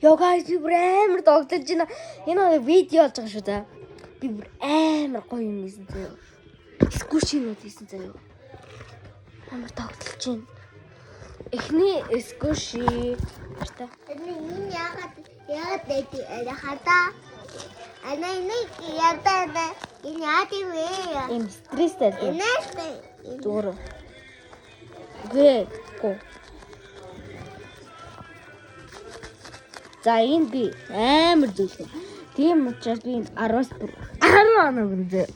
Yo guys, би бүр амар догдож байна. Энэ видео олж байгаа шүү дээ. Би бүр амар гоё юм хийсэн заяа. Скушинууд хийсэн заяа. Амар догдолж байна. Эхний скуши. Баяртай. Энэ яагаад гэдэг хата. Нэг ядаа энэ яадив вэ? Им стресстэй. Энэ Дуур. Гэ го. За энэ би амар зүйлээ. Тийм учраас би 10-аас бүр 10 оног үнэ.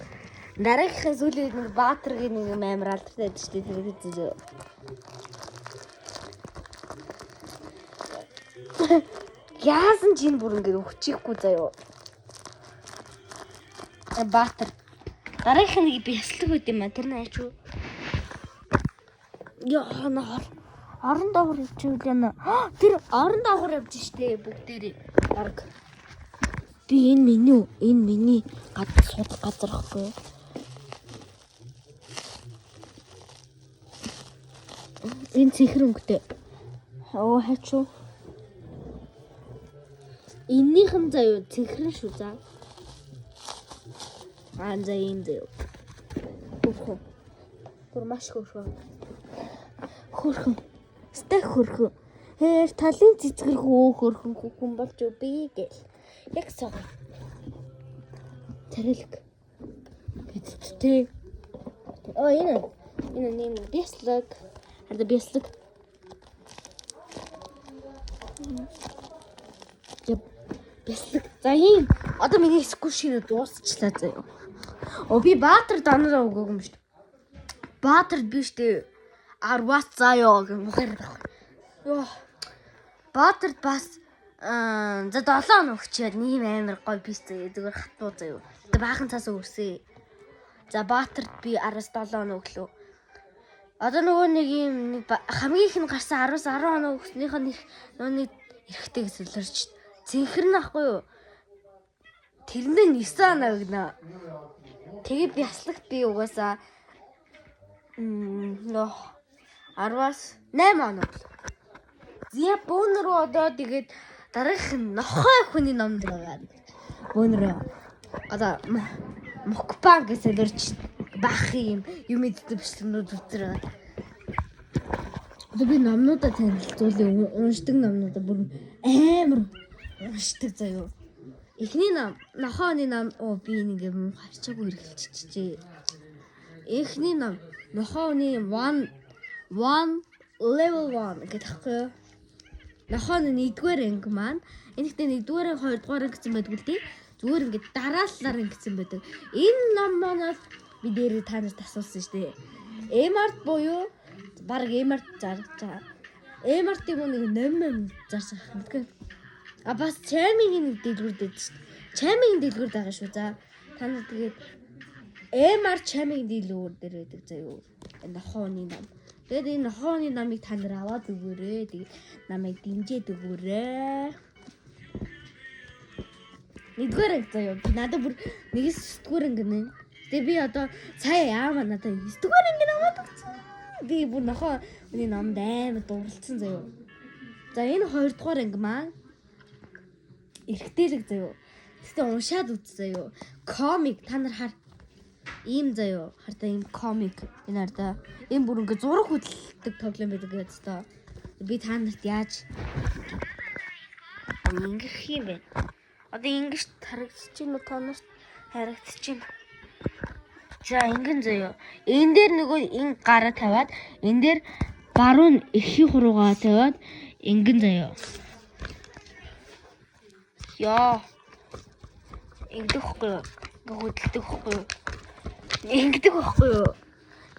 Дараагийнхаа сүүлийн нэг Баатаргийн нэг амар алдартай байдаг шүү дээ. Тэр хэзээ. Яасан ч энэ бүр ингэ өгчихгүй заяа. Баатар. Дараагийнх нэг би яслаг байт юм а. Тэр нь аач юу? Яа наар. Орон доогор явчихвал яна. Тэр орон доогор явж штэ бүгдээрээ. Дараг. Би энэ миний үү? Энэ миний гадаа суудах газар ахгүй. Энэ цэхэр өнгөтэй. Оо хачуу. Энийхэн заяа цэхрэн шүү за. За ийм заяа. Хөрхөн. Гур маш хөрхөн. Хөрхөн. Стэх хөрхөн. Хээр талын цэцгэрхүү хөрхөн хүн болж би гэл. Яг сог. Тарилг. Гэттэй. Оо энэ бяслаг. Харин бяслаг. Бяслаг. За ийм одоо миний скушинը дуусчлаа заяа. Оо би Баатар данараа өгөөг юм шүү дээ. Баатар би шүү дээ. 10-аас заяа гэх мөхөр байхгүй. Йоо. Баатард бас за 7 өгчээд нэг амар гоё пиц зүгээр хатуу заяа. Тэгээ баахан цаас өрсөө. За Баатард би 10-7 өглөө. Одоо нөгөө нэг юм нэг хамгийн их нь гарсан 10-аас 10 өгснийх нь нууны эрэхтэй гэсэлэрч цэнхэр нь ахгүй юу? Тэрэндээ 9 өгнө. Тэгээд би яслагт би угаасаа 10-аас 8 оног. Зя бүүн рүү одоо тэгээд дараах нь нохой хүний номд байгаа. Бүүн рүү. Одоо мукбан гэсэлэрч бах юм иддэг бичлэгнүүд үзэр. Одоо би номнуудаа танилцуулъя. Уншдаг номнуудаа бүр амар уншдаг заяа. Эхний ном, нохооны ном би нэг юм харчаагүй хэрэгэлчихжээ. Эхний ном нохооны 1 level 1 гэдэг. Нохооны 1-р анги маань энэхдээ 1-р, 2-р анги гэсэн байдаг үлдээ. Зүгээр ингээд дараалалаар ингэсэн байдаг. Энэ ном манаас би дээр та нарт асуусан шүү дээ. Эмарт буюу баг эмарт зарж байгаа. Эмартыг нэг ном зарж байгаа. А бас чаймигийн нэг дэлгүүр дээр шүү дээ. Чаймигийн дэлгүүр байгаа шүү. За та нар тэгээд эмар чаймигийн дэлгүүр дээр байдаг заяа. Энэ нохооны ном. Тэгээд энэ нохооны номыг та нар аваад өгөөрэй. Тэгээд намайг дэмжиж өгөөрэй. Нэгдүгээр анги заяа. Надад бүр 9-р анги нэ. Тэгээ би одоо сая яамаа надад 9-р анги намайг өгсөн. Би бүр нохооны номд амар дурлцсан заяа. За энэ 2-р анги маань эргэтэйлэг заяа. Тэгтээ уншаад үз заяа. Комик та нар хар ийм заяа. Хартаа ийм комик энэ хартаа ийм бүр ингээ зураг хөдөлдөг тоглоом байдаг гэдэг та. Би та нарт яаж ингэх юм бэ? Одоо ингэж харагдчих чинь уу та нарт харагдчих. За ингэн заяа. Энэ дээр нөгөө энэ гараа тавиад энэ дээр баруун эхийн хуруугаа тавиад ингэн заяа. Яа. Ингэдэг хөхгүй юу? Хөдөлдөг хөхгүй юу? Ингэдэг хөхгүй юу?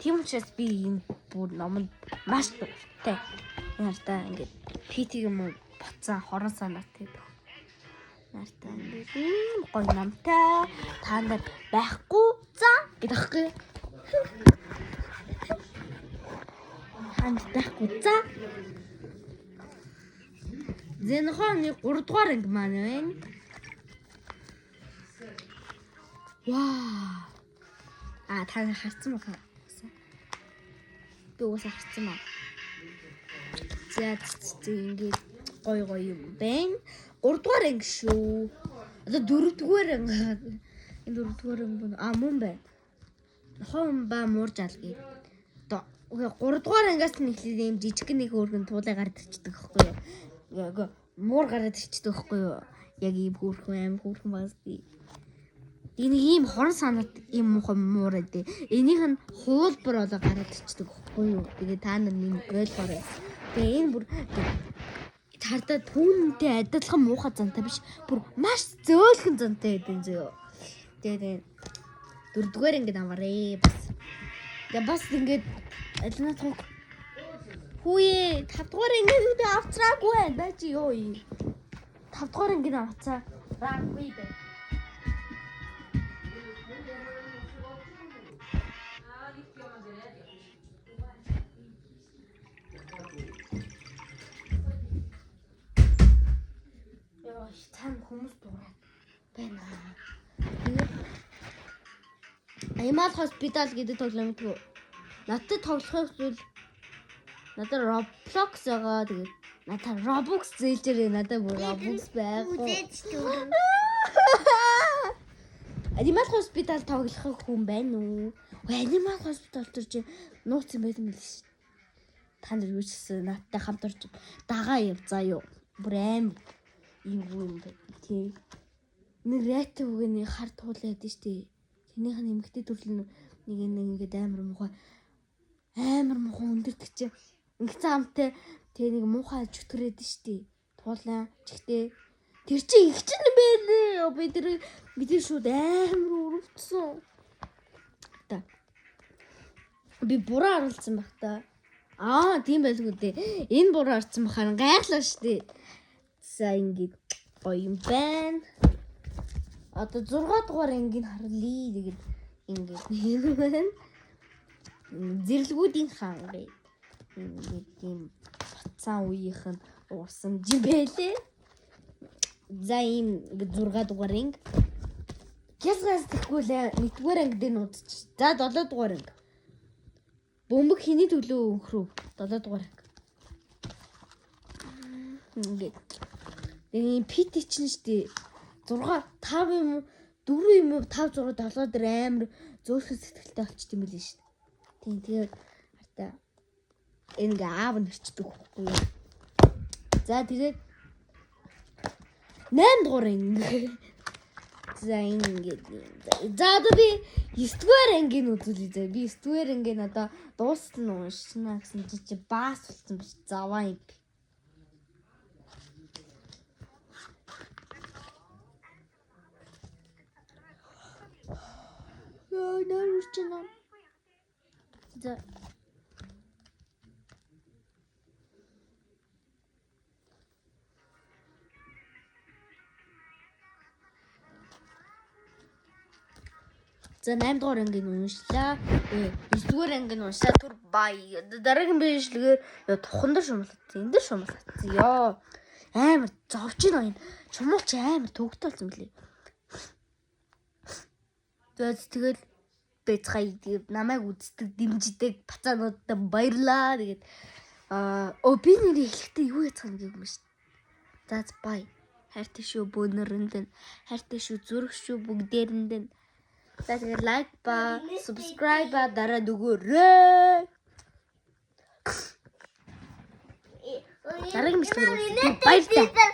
Тийм учраас би энэ бүр номонд маш дуртай. Энэ хартаа ингээд PT юм боцсон хорон санаатай байдаг. Нартай ингээд гоё намтай та нар байхгүй за гэдэг хэвгүй. Ханд байхгүй за. Зэнхооны 3-р анги маань байна. Ваа. Та нар харсан байна. Би уусаа харсан маа. За ингээд гоё юм байна. 3 дугаар анги шүү. Одоо 4 дугаар анги. Энэ 4 дугаар анги мөн байна. Хон ба муурж алгий. Одоо 3 дугаар ангиас нь эхлээд ийм жижиг нэг хөөргөн туулай гараад ирчихдэг байхгүй юу? Яг муур гараад ирчихдэг байхгүй юу? Яг ийм хөөрхөн басдий. Энэ ийм хорон санаад ийм муухай муур ээ. Энийх нь хуулбар болоо гараад ирчихдэг байхгүй юу? Тэгээ та нар минь ойлгоорой. Тэгээ энэ бүр тартаа түүнтэй адилхан муухай зантай биш. Бүр маш зөөлхөн зантай байдэн зөө. Тэгээ 4 дугаар ингээд аваарэ бас. Тэгээ бас ингээд алина тог. Хүүе 5 дугаар ингээд авцраагүй байна чи ёо. 5 дугаар ингээд авцаа. Раагүй бэ. Тань хүмүүс дуурайд байна. Аймал хоспитал гэдэг тоглоом мэдгүй. Надад тоглохын зүйл надад Roblox байгаа. Тэгээд надад Robux зээлжээрээ надад Robux байхгүй. Аймал хоспитал тоглох хүн байна уу? Аймал хоспитал төр чи нууц юм байсан мэл ш. Та нар юу ч гэсэн надтай хамт орж дагаа явзаа юу. Бүр аим юм бэ тий. Нэг рэт үгэний хар туулаад штий. Тэнийх нь эмгтэй төрөл нэг ингээд амар муухай өндөрдөг чи. Ингээд амтай тэгээ нэг муухай чөтгөрөөд штий. Туулаа чихтэй. Тэр чи их ч юм бэ. Бид шууд амар өрөвдсөн. Та. Би буруу харуулсан баг та. Тийм байлгүй дээ. Энэ буруу харсан бахаар гайхлаа штий. За ингээд гоё юм байна. Одоо 6 дугаар ангийн харлаа. Тэгээд ингээд нэг байна. Зэрлгүүдийн хаан гэ. Ингээд тийм бацаан үеийнх нь уурсан жибэлээ. За ийм 6 дугаар анги. Гэсгээс тэгвэл 1 дугаар ангид нь удчих. За 7 дугаар анги. Бөмбөг хийний төлөө өнхрөө 7 дугаар анги. Ингээд энэ пит чинь штий 6 5 юм 4 юм 5 6 7 дээр амар зөөлхөн сэтгэлтэй болчт юм байл шүү дээ. Тийм тэгээд хартаа энэ аав нь хэрчдэг байхгүй юу. За тэгээд 8 дугаар анги. За ингээд за одоо би 9 дугаар ангийн үзүүлээ. За би 9 дугаар ангийн одоо дуусна уншина гэсэн чи баас болсон биш заваа юм. Нэрчнэ. За. За 8 дугаар ангийн уншлаа. 9 дугаар ангийн уншлаа түр бай. Дараагийн бичлэгээр тухандар шумлагдсан. Энд шумлагдсан. Йоо. Амар зовж байна. Шумууч амар төгтө болсон блий. Тэгээд бэцгай намайг үздэг дэмждэг бацаануудад баярлаа. Тэгээд би нэр эхлэхдээ юу яцхан гэв юм шүү. За бай. Хайртай шүү бөөнөрөнд нь. Хайртай шүү зүрх шүү бүгдээрэнд нь. За тэгээд лайк ба, subscribe ба дараад өгөөрэй. Дараагийн бичлэгээр баярлалаа.